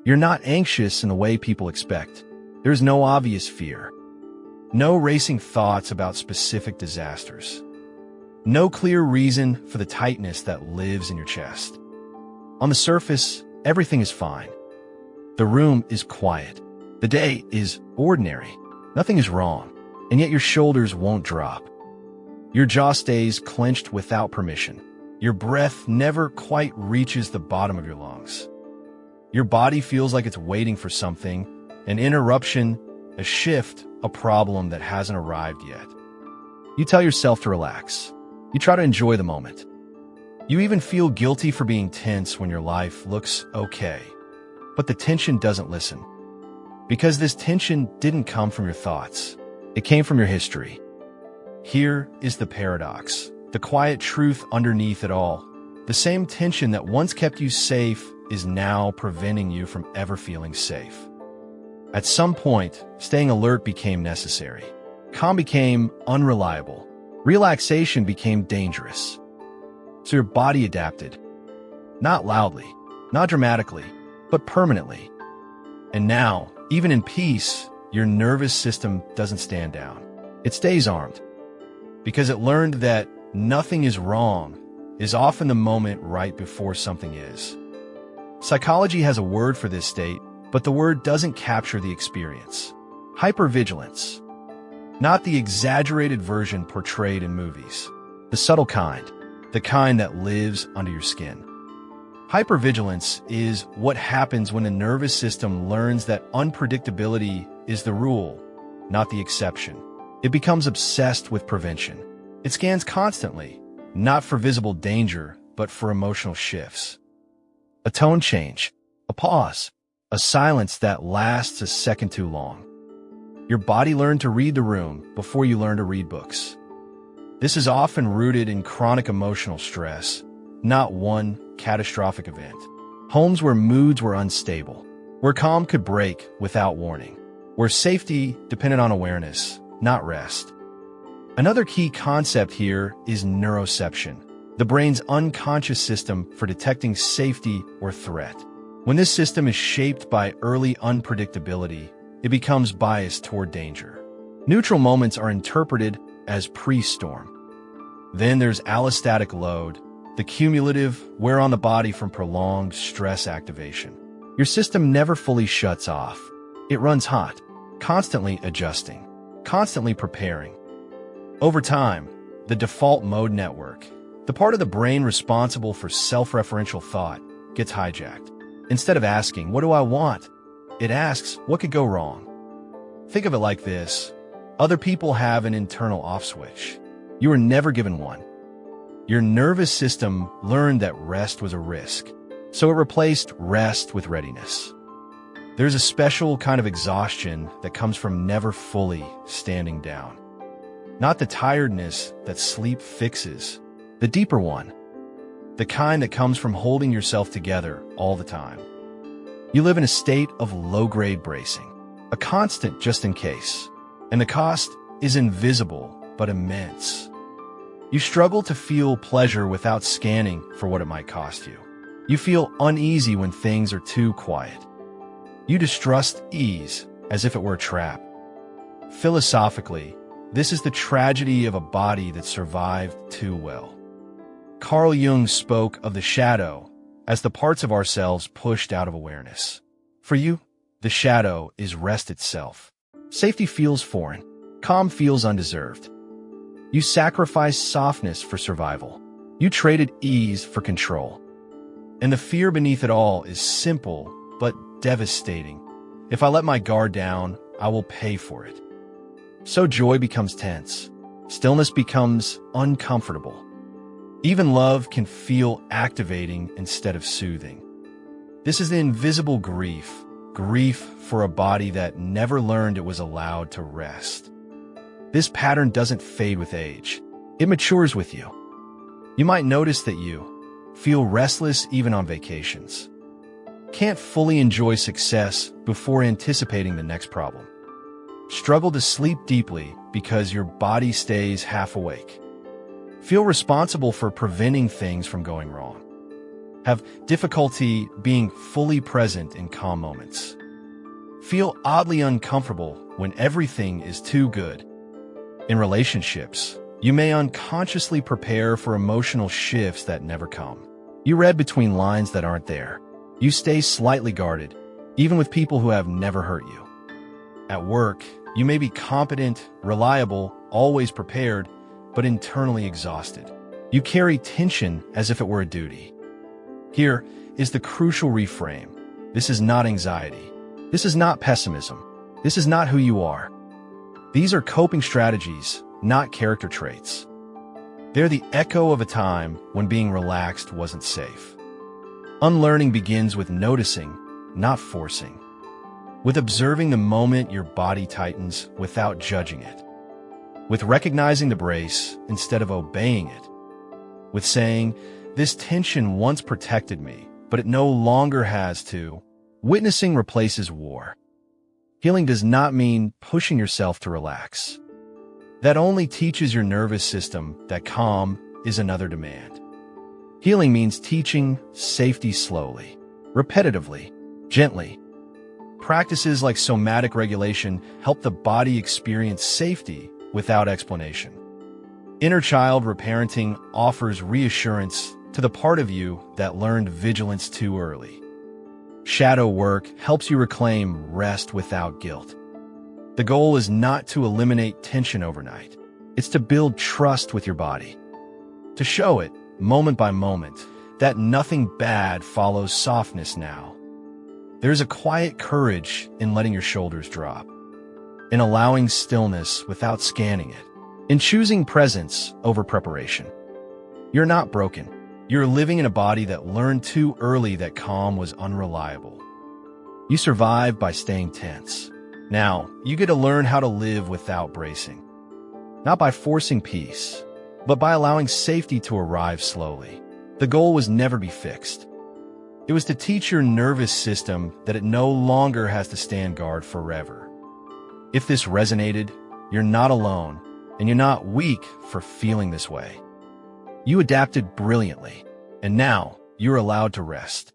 You're not anxious in the way people expect. There's no obvious fear. No racing thoughts about specific disasters. No clear reason for the tightness that lives in your chest. On the surface, everything is fine. The room is quiet. The day is ordinary. Nothing is wrong, and yet your shoulders won't drop. Your jaw stays clenched without permission. Your breath never quite reaches the bottom of your lungs. Your body feels like it's waiting for something, an interruption, a shift, a problem that hasn't arrived yet. You tell yourself to relax. You try to enjoy the moment. You even feel guilty for being tense when your life looks okay. But the tension doesn't listen. Because this tension didn't come from your thoughts. It came from your history. Here is the paradox, the quiet truth underneath it all. The same tension that once kept you safe is now preventing you from ever feeling safe. At some point, staying alert became necessary. Calm became unreliable. Relaxation became dangerous. So your body adapted. Not loudly, not dramatically, but permanently. And now, even in peace, your nervous system doesn't stand down. It stays armed. Because it learned that nothing is wrong is often the moment right before something is. Psychology has a word for this state, but the word doesn't capture the experience. Hypervigilance. Not the exaggerated version portrayed in movies. The subtle kind. The kind that lives under your skin. Hypervigilance is what happens when the nervous system learns that unpredictability is the rule, not the exception. It becomes obsessed with prevention. It scans constantly, not for visible danger, but for emotional shifts. A tone change, a pause, a silence that lasts a second too long. Your body learned to read the room before you learn to read books. This is often rooted in chronic emotional stress, not one catastrophic event. Homes where moods were unstable, where calm could break without warning, where safety depended on awareness, not rest. Another key concept here is neuroception, the brain's unconscious system for detecting safety or threat. When this system is shaped by early unpredictability, it becomes biased toward danger. Neutral moments are interpreted as pre-storm. Then there's allostatic load, the cumulative wear on the body from prolonged stress activation. Your system never fully shuts off. It runs hot, constantly adjusting, constantly preparing. Over time, the default mode network, the part of the brain responsible for self-referential thought, gets hijacked. Instead of asking, "What do I want?" it asks, "What could go wrong?" Think of it like this. Other people have an internal off switch. You were never given one. Your nervous system learned that rest was a risk, so it replaced rest with readiness. There's a special kind of exhaustion that comes from never fully standing down. Not the tiredness that sleep fixes, the deeper one. The kind that comes from holding yourself together all the time. You live in a state of low-grade bracing, a constant just in case. And the cost is invisible but immense. You struggle to feel pleasure without scanning for what it might cost you. You feel uneasy when things are too quiet. You distrust ease as if it were a trap. Philosophically, this is the tragedy of a body that survived too well. Carl Jung spoke of the shadow as the parts of ourselves pushed out of awareness. For you, the shadow is rest itself. Safety feels foreign. Calm feels undeserved. You sacrifice softness for survival. You traded ease for control. And the fear beneath it all is simple but devastating. If I let my guard down, I will pay for it. So joy becomes tense. Stillness becomes uncomfortable. Even love can feel activating instead of soothing. This is the invisible grief for a body that never learned it was allowed to rest. This pattern doesn't fade with age. It matures with you. You might notice that you feel restless even on vacations. Can't fully enjoy success before anticipating the next problem. Struggle to sleep deeply because your body stays half awake. Feel responsible for preventing things from going wrong. have difficulty being fully present in calm moments, feel oddly uncomfortable when everything is too good. In relationships, you may unconsciously prepare for emotional shifts that never come. You read between lines that aren't there. You stay slightly guarded, even with people who have never hurt you. At work, you may be competent, reliable, always prepared, but internally exhausted. You carry tension as if it were a duty. Here is the crucial reframe. This is not anxiety. This is not pessimism. This is not who you are. These are coping strategies, not character traits. They're the echo of a time when being relaxed wasn't safe. Unlearning begins with noticing, not forcing. With observing the moment your body tightens without judging it. With recognizing the brace instead of obeying it. With saying, this tension once protected me, but it no longer has to. Witnessing replaces war. Healing does not mean pushing yourself to relax. That only teaches your nervous system that calm is another demand. Healing means teaching safety slowly, repetitively, gently. Practices like somatic regulation help the body experience safety without explanation. Inner child reparenting offers reassurance to the part of you that learned vigilance too early. Shadow work helps you reclaim rest without guilt. The goal is not to eliminate tension overnight. It's to build trust with your body. To show it, moment by moment, that nothing bad follows softness now. There's a quiet courage in letting your shoulders drop, in allowing stillness without scanning it, in choosing presence over preparation. You're not broken. You're living in a body that learned too early that calm was unreliable. You survive by staying tense. Now, you get to learn how to live without bracing. Not by forcing peace, but by allowing safety to arrive slowly. The goal was never be fixed. It was to teach your nervous system that it no longer has to stand guard forever. If this resonated, you're not alone, and you're not weak for feeling this way. You adapted brilliantly, and now you're allowed to rest.